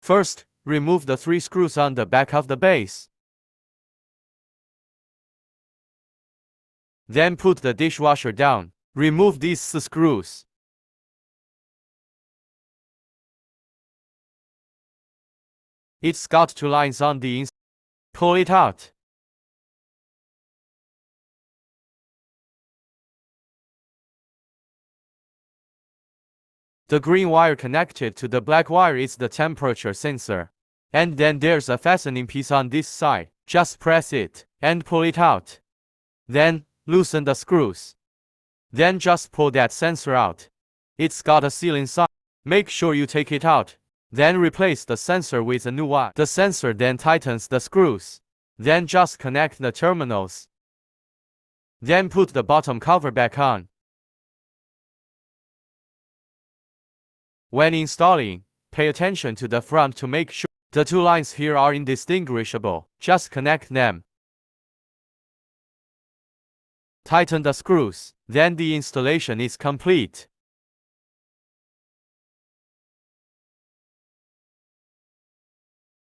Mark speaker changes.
Speaker 1: First, remove the 3 screws on the back of the base. Then put the dishwasher down. Remove these screws. It's got 2 lines on the inside. Pull it out. The green wire connected to the black wire is the temperature sensor. And then there's a fastening piece on this side. Just press it and pull it out. Then, loosen the screws. Then just pull that sensor out. It's got a seal inside. Make sure you take it out. Then replace the sensor with a new one. The sensor then tightens the screws. Then just connect the terminals. Then put the bottom cover back on. When installing, pay attention to the front to make sure the 2 lines here are indistinguishable. Just connect them. Tighten the screws. Then the installation is complete.